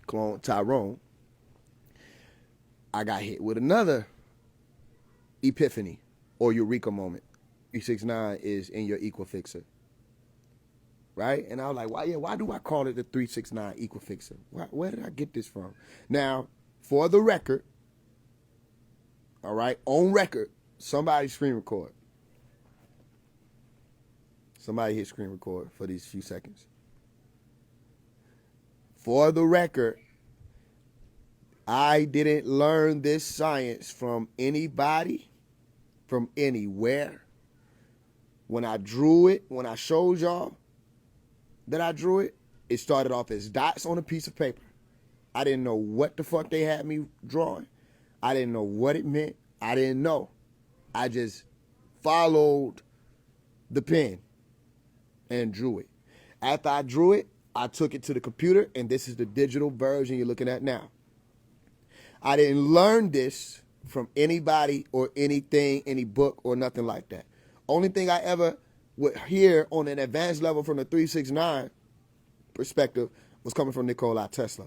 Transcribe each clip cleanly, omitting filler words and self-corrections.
clone Tyrone, I got hit with another epiphany or eureka moment. 369 is in your Equifixer. Right? And I was like, why do I call it the 369 Equifixer? Where did I get this from? Now, for the record, all right, on record, somebody screen record. Somebody hit screen record for these few seconds. For the record, I didn't learn this science from anybody, from anywhere. When I drew it, when I showed y'all that I drew it, it started off as dots on a piece of paper. I didn't know what the fuck they had me drawing. I didn't know what it meant. I didn't know. I just followed the pen and drew it. After I drew it, I took it to the computer, and this is the digital version you're looking at now. I didn't learn this from anybody or anything, any book or nothing like that. Only thing I ever would hear on an advanced level from the 369 perspective was coming from Nikola Tesla.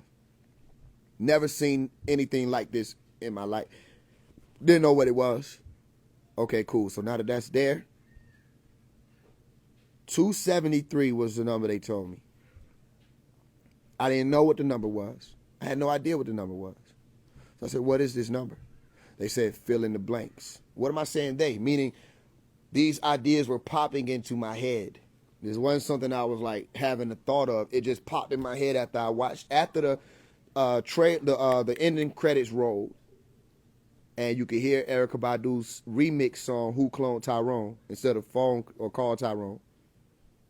Never seen anything like this in my life. Didn't know what it was. Okay, cool. So now that that's there, 273 was the number they told me. I didn't know what the number was. I had no idea what the number was. So I said, what is this number? They said, fill in the blanks. What am I saying they? Meaning these ideas were popping into my head. This wasn't something I was like having the thought of. It just popped in my head after I watched, after the ending credits rolled. And you could hear Erykah Badu's remix song, Who Cloned Tyrone, instead of Phone or Call Tyrone.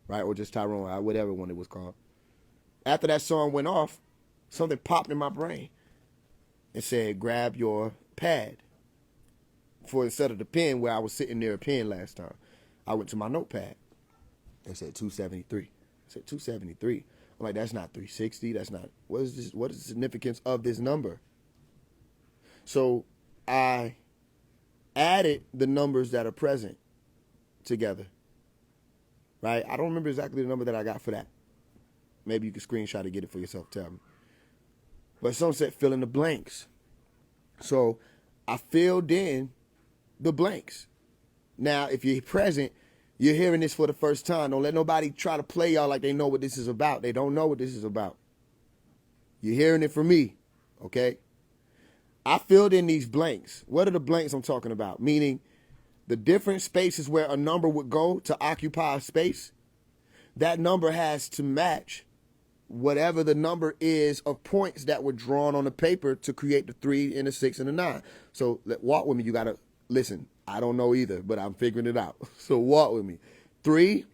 Right? Or just Tyrone, whatever one it was called. After that song went off, something popped in my brain. It said, grab your pad. For instead of the pen where I was sitting near a pen last time, I went to my notepad. It said 273. I said 273. I'm like, that's not 360. That's not, what is this? What is the significance of this number? So I added the numbers that are present together. Right? I don't remember exactly the number that I got for that. Maybe you can screenshot and get it for yourself. Tell me. But some said fill in the blanks. So I filled in the blanks. Now, if you're present, you're hearing this for the first time. Don't let nobody try to play y'all like they know what this is about. They don't know what this is about. You're hearing it from me, okay? I filled in these blanks. What are the blanks I'm talking about? Meaning the different spaces where a number would go to occupy a space. That number has to match whatever the number is of points that were drawn on the paper to create the 3 and the 6 and the 9. So walk with me. You got to listen. I don't know either, but I'm figuring it out. So walk with me. 3,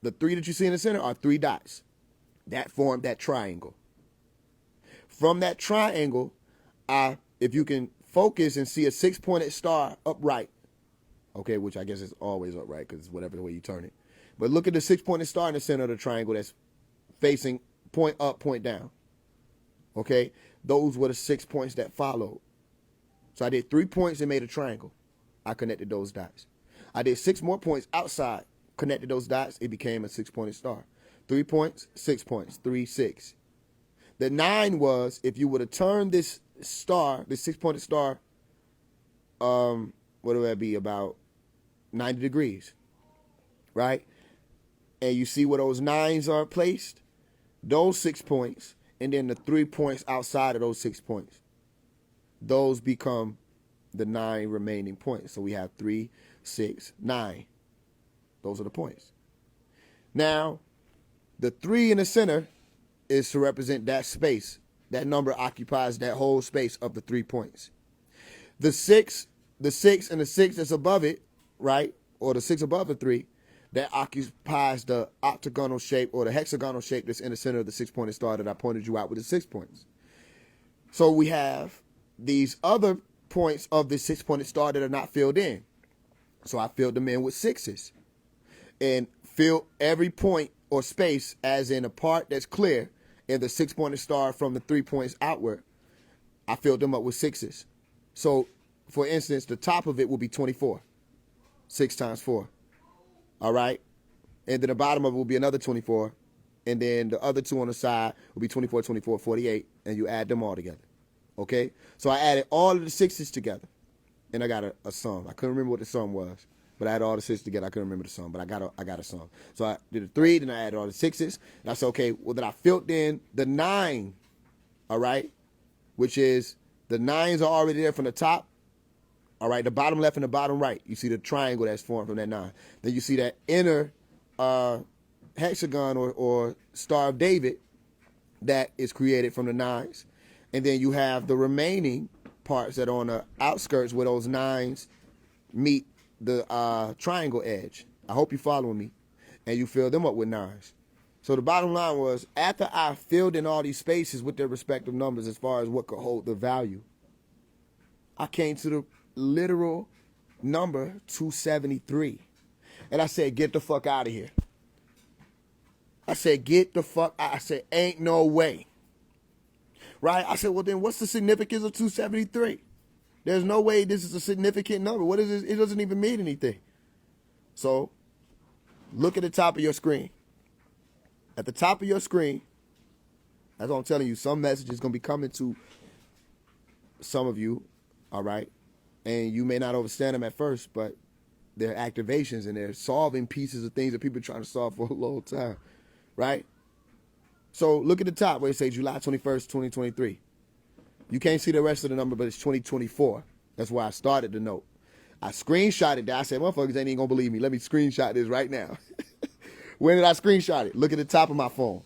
the 3 that you see in the center are 3 dots. That form that triangle. From that triangle, if you can focus and see a 6-pointed star upright, okay, which I guess is always upright because it's whatever the way you turn it. But look at the 6-pointed star in the center of the triangle that's facing point up, point down. Okay? Those were the 6 points that followed. So I did 3 points and made a triangle. I connected those dots. I did 6 more points outside, connected those dots. It became a 6-pointed star. 3 points, 6 points, 3, 6. The 9 was, if you would have turned this star, this 6-pointed star, what would that be, about 90 degrees, right? And you see where those 9s are placed? Those 6 points, and then the 3 points outside of those 6 points. Those become the 9 remaining points. So we have 3, 6, 9. Those are the points. Now, the 3 in the center is to represent that space. That number occupies that whole space of the 3 points. The 6 and the 6 that's above it, right? Or the 6 above the 3, that occupies the octagonal shape or the hexagonal shape that's in the center of the 6-pointed star that I pointed you out with the 6 points. So we have these other points of the 6-pointed star that are not filled in. So I filled them in with 6s. And fill every point or space as in a part that's clear in the 6-pointed star from the 3 points outward. I filled them up with 6s. So, for instance, the top of it will be 24. 6 times 4. All right? And then the bottom of it will be another 24. and then the other two on the side will be 24, 24, 48, and you add them all together. Okay? So I added all of the sixes together, and I got a sum. I couldn't remember what the sum was, but I had all the sixes together. I couldn't remember the sum, but I got a sum. So I did a 3, then I added all the sixes, and I said, okay, well, then I filled in the 9, all right, which is the 9s are already there from the top. All right, the bottom left and the bottom right. You see the triangle that's formed from that 9. Then you see that inner hexagon or Star of David that is created from the 9s. And then you have the remaining parts that are on the outskirts where those 9s meet the triangle edge. I hope you're following me. And you fill them up with 9s. So the bottom line was, after I filled in all these spaces with their respective numbers as far as what could hold the value, I came to the literal number 273. And I said, get the fuck out of here. I said, get the fuck out. I said, ain't no way. Right? I said, well, then what's the significance of 273? There's no way this is a significant number. What is this? It doesn't even mean anything. So look at the top of your screen. At the top of your screen, that's what I'm telling you, some message is going to be coming to some of you, all right? And you may not understand them at first, but they're activations and they're solving pieces of things that people are trying to solve for a long time, right? So look at the top where it says July 21st, 2023. You can't see the rest of the number, but it's 2024. That's why I started the note. I screenshotted that. I said, motherfuckers ain't even going to believe me. Let me screenshot this right now. When did I screenshot it? Look at the top of my phone.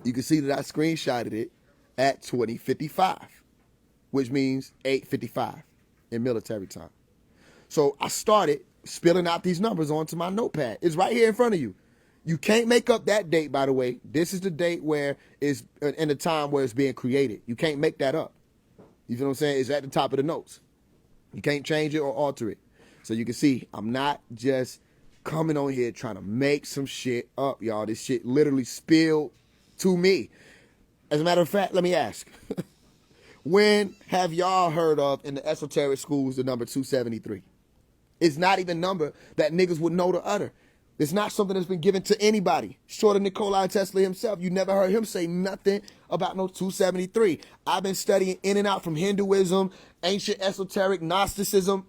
You can see that I screenshotted it at 2055, which means 8:55 in military time. So I started spilling out these numbers onto my notepad. It's right here in front of you. You can't make up that date, by the way. This is the date where it's in the time where it's being created. You can't make that up. You feel what I'm saying? It's at the top of the notes. You can't change it or alter it. So you can see I'm not just coming on here trying to make some shit up, y'all. This shit literally spilled to me. As a matter of fact, let me ask. When have y'all heard of in the esoteric schools the number 273? It's not even a number that niggas would know to utter. It's not something that's been given to anybody. Short of Nikola Tesla himself. You never heard him say nothing about no 273. I've been studying in and out from Hinduism, ancient esoteric Gnosticism.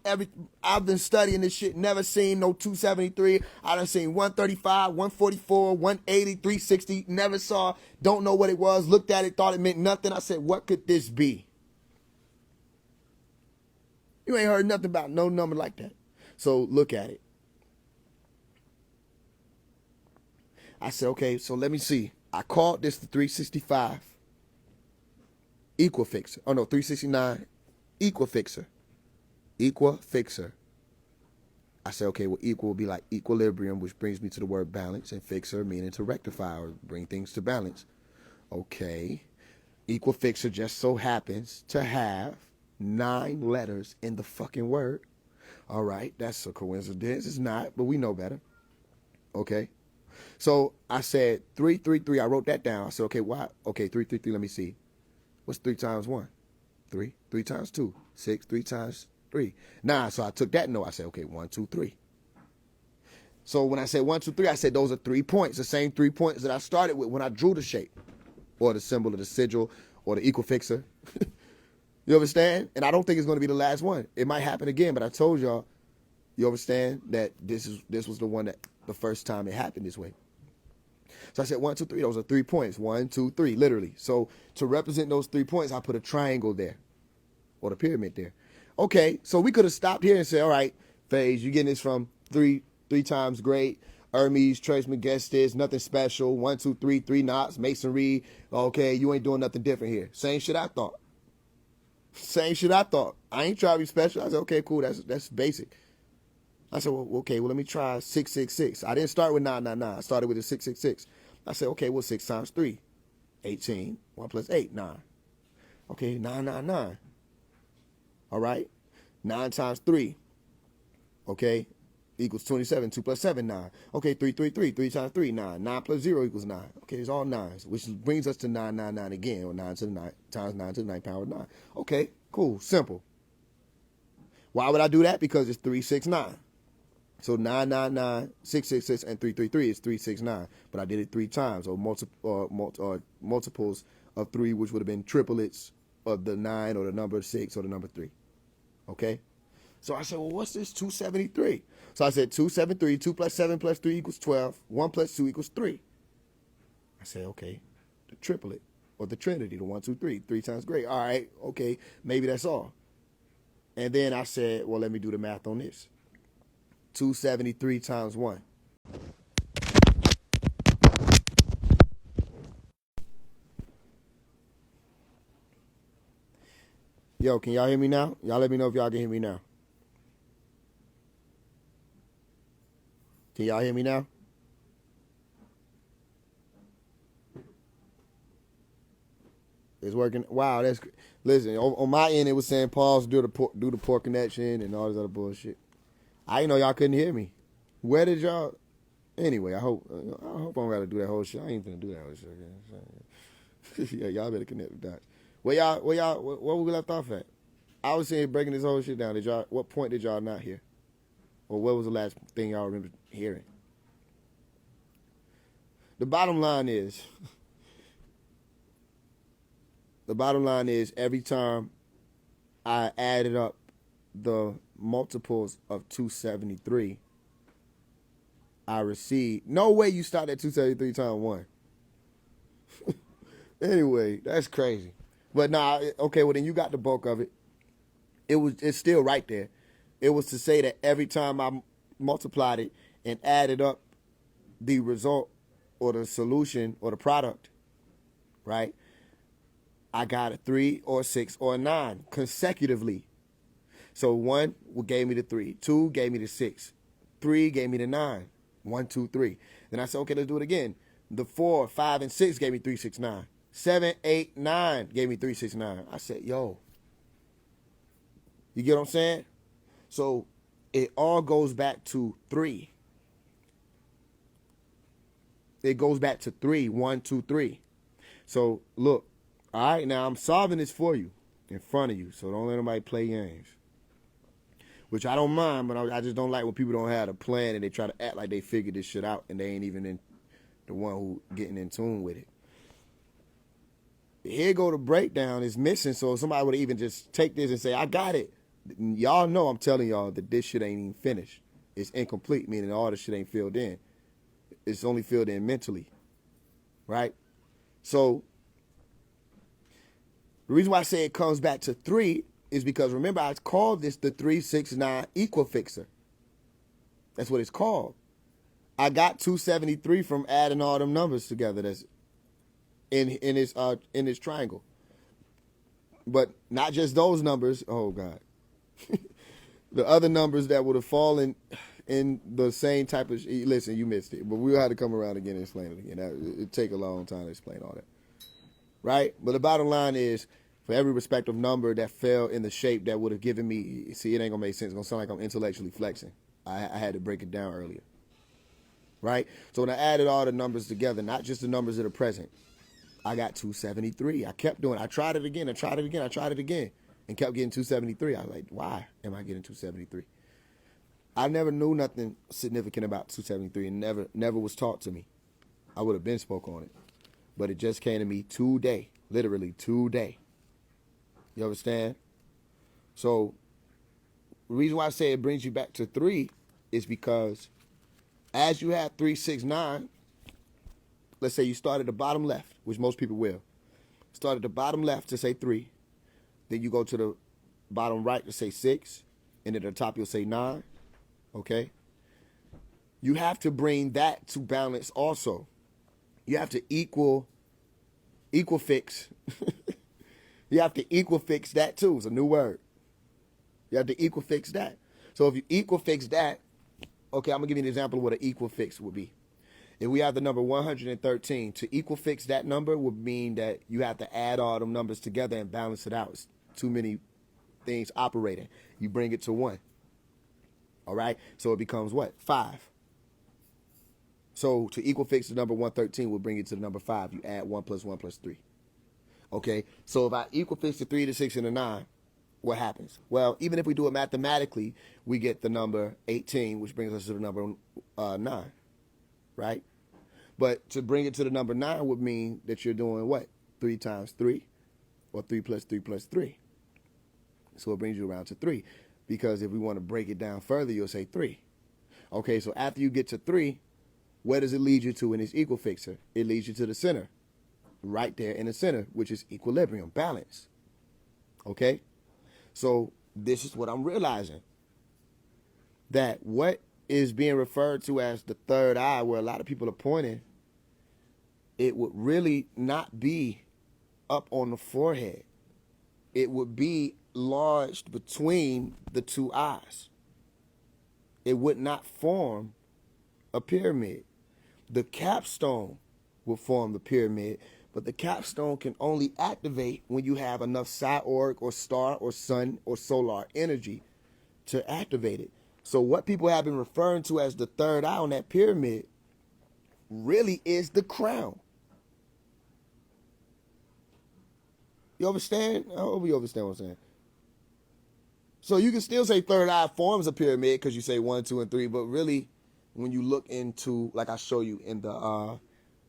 I've been studying this shit. Never seen no 273. I done seen 135, 144, 180, 360. Never saw. Don't know what it was. Looked at it, thought it meant nothing. I said, what could this be? You ain't heard nothing about no number like that. So look at it. I said, okay, so let me see. I called this the 365 equal fixer. Oh, no, 369 equal fixer. Equal fixer. I said, okay, well, equal will be like equilibrium, which brings me to the word balance, and fixer meaning to rectify or bring things to balance. Okay. Equal fixer just so happens to have 9 letters in the fucking word. All right, that's a coincidence. It's not, but we know better. Okay. So I said 333. I wrote that down. I said, okay, why? Okay, 333. Let me see. What's 3 times 1? 3. 3 times 2. 6. 3 times 3. 9. So I took that note. I said, okay, 1, 2, 3. So when I said 1, 2, 3, I said those are 3 points. The same 3 points that I started with when I drew the shape, or the symbol of the sigil, or the equal fixer. You understand? And I don't think it's going to be the last one. It might happen again, but I told y'all, you understand that this was the one that the first time it happened this way. So I said 1, 2, 3. Those are 3 points. 1, 2, 3, literally. So to represent those 3 points, I put a triangle there, or the pyramid there. Okay, so we could have stopped here and said, all right, Phase, you're getting this from three times great. Hermes, Trismegistus, nothing special. 1, 2, 3, 3 knots, masonry. Okay, you ain't doing nothing different here. Same shit I thought. Same shit I thought. I ain't trying to be special. I said, okay, cool. That's basic. I said, well, okay, well, let me try 666. I didn't start with 999. I started with the 666. I said, okay, well, 6 times 3, 18. 1 plus 8, 9. Okay, 999. All right. 9 times 3, okay, equals 27. 2 plus 7, 9. Okay, 3, 3, 3. 3 times 3, 9. 9 plus 0 equals 9. Okay, it's all 9s, which brings us to 999 again, or 9 to the 9 times 9 to the 9 power 9. Okay, cool, simple. Why would I do that? Because it's 369. So 999, 666, and 333 is 369. But I did it 3 times, or multiples of 3, which would have been triplets of the 9 or the number 6 or the number 3. Okay? So I said, well, what's this 273? So I said 273, 2 plus 7 plus 3 equals 12. 1 plus 2 equals 3. I said, okay, the triplet or the trinity, the 1, 2, 3. 3 times great. All right, okay, maybe that's all. And then I said, well, let me do the math on this. 273 times 1. Yo, can y'all hear me now? Y'all let me know if y'all can hear me now. Can y'all hear me now? It's working. Wow, that's listen. On my end, it was saying pause, do the poor connection and all this other bullshit. I didn't know y'all couldn't hear me. Where did y'all? Anyway, I hope I don't gotta do that whole shit. I ain't gonna do that whole shit. Yeah, y'all better connect with that. Where we left off at? I was saying breaking this whole shit down. What point did y'all not hear? Or what was the last thing y'all remember hearing? The bottom line is every time I added up the multiples of 273, I received. No way you start at 273 times 1. Anyway, that's crazy. But nah, okay, well then you got the bulk of it. It's still right there. It was to say that every time I multiplied it and added up the result or the solution or the product, right? I got a 3 or 6 or a 9 consecutively. So 1 gave me the 3, 2 gave me the 6, 3 gave me the 9. 1, 2, 3. Then I said, okay, let's do it again. The 4, 5, and 6 gave me 3, 6, 9. 7, 8, 9 gave me 3, 6, 9. I said, yo. You get what I'm saying? So it all goes back to 3. It goes back to 3, 1, 2, 3. So look, all right, now I'm solving this for you in front of you. So don't let nobody play games. Which I don't mind, but I just don't like when people don't have a plan and they try to act like they figured this shit out and they ain't even the one who getting in tune with it. Here go the breakdown is missing, so somebody would even just take this and say, I got it. Y'all know I'm telling y'all that this shit ain't even finished. It's incomplete, meaning all the shit ain't filled in. It's only filled in mentally, right? So the reason why I say it comes back to 3 is because, remember, I called this the 369 equifixer. That's what it's called. I got 273 from adding all them numbers together. That's in this triangle. But not just those numbers. Oh God, the other numbers that would have fallen in the same type of. Listen, you missed it, but we'll have to come around again and explain it again. It'd take a long time to explain all that, right? But the bottom line is, for every respective number that fell in the shape that would have given me, see, it ain't gonna make sense. It's gonna sound like I'm intellectually flexing. I had to break it down earlier, right? So when I added all the numbers together, not just the numbers that are present, I got 273. I kept doing it. I tried it again. I tried it again. I tried it again, and kept getting 273. I was like, why am I getting 273? I never knew nothing significant about 273, and never was taught to me. I would have been spoke on it, but it just came to me today, literally today. You understand? So the reason why I say it brings you back to 3 is because as you have 3, 6, 9, let's say you start at the bottom left, which most people will. Start at the bottom left to say 3. Then you go to the bottom right to say 6. And at the top you'll say 9. Okay? You have to bring that to balance also. You have to equal fix. You have to equal fix that too. It's a new word. You have to equal fix that. So if you equal fix that, okay, I'm going to give you an example of what an equal fix would be. If we have the number 113, to equal fix that number would mean that you have to add all them numbers together and balance it out. It's too many things operating. You bring it to 1. All right? So it becomes what? 5. So to equal fix the number 113 will bring it to the number 5. You add 1 plus 1 plus 3. Okay? So if I equal fix the 3, the 6, and the 9, what happens? Well, even if we do it mathematically, we get the number 18, which brings us to the number 9, right? But to bring it to the number 9 would mean that you're doing what? 3 times 3, or 3 plus 3 plus 3. So it brings you around to 3. Because if we want to break it down further, you'll say 3. Okay, so after you get to 3, where does it lead you to in this equal fixer? It leads you to the center. Right there in the center, which is equilibrium, balance. Okay? So this is what I'm realizing. That what is being referred to as the third eye, where a lot of people are pointing, it would really not be up on the forehead. It would be lodged between the 2 eyes. It would not form a pyramid. The capstone will form the pyramid, but the capstone can only activate when you have enough psi-auric or star or sun or solar energy to activate it. So what people have been referring to as the third eye on that pyramid really is the crown. You understand? I hope you understand what I'm saying. So you can still say third eye forms a pyramid because you say 1, 2, and 3, but really, when you look into, like I show you in the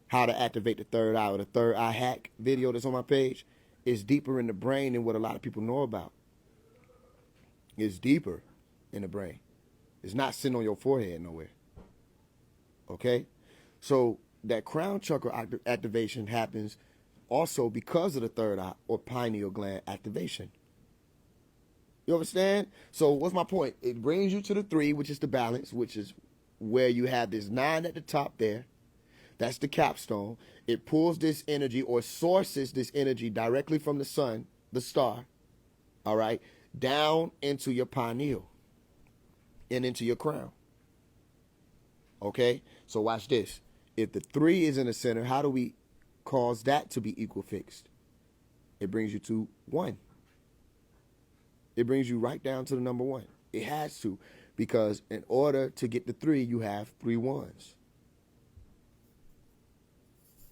how to activate the third eye, or the third eye hack video that's on my page, it's deeper in the brain than what a lot of people know about. It's deeper in the brain. It's not sitting on your forehead nowhere. Okay? So that crown chakra activation happens also because of the third eye or pineal gland activation. You understand? So what's my point? It brings you to the 3, which is the balance, which is where you have this 9 at the top there. That's the capstone. It pulls this energy or sources this energy directly from the sun, the star, all right, down into your pineal and into your crown. Okay? So watch this. If the 3 is in the center, how do we cause that to be equal fixed? It brings you to 1. It brings you right down to the number 1. It has to, because in order to get the 3, you have 3 ones.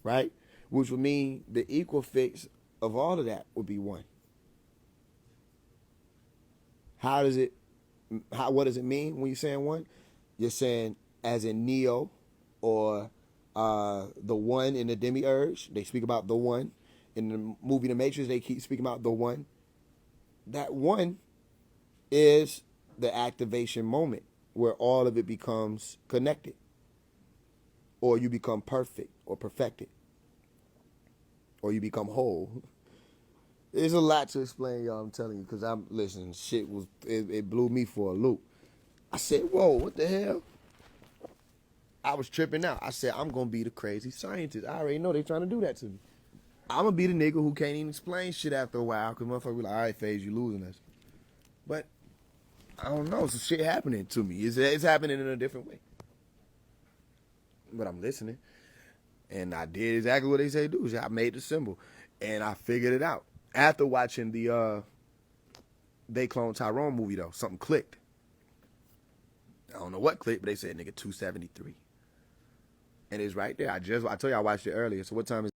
Right? Which would mean the equal fix of all of that would be 1. What does it mean when you're saying 1? You're saying as in Neo, or the 1 in the Demiurge. They speak about the 1. In the movie The Matrix, they keep speaking about the 1. That 1 is the activation moment where all of it becomes connected, or you become perfect or perfected, or you become whole. There's a lot to explain, y'all, I'm telling you, because I'm listening. It blew me for a loop. I said, whoa, what the hell? I was tripping out. I said, I'm going to be the crazy scientist. I already know they're trying to do that to me. I'm going to be the nigga who can't even explain shit after a while, because motherfuckers be like, all right, FaZe, you losing us. But I don't know. Some shit happening to me. It's happening in a different way. But I'm listening. And I did exactly what they say do. I made the symbol. And I figured it out. After watching the They Clone Tyrone movie, though, something clicked. I don't know what clicked, but they said, nigga, 273. And it's right there. I told you I watched it earlier. So what time is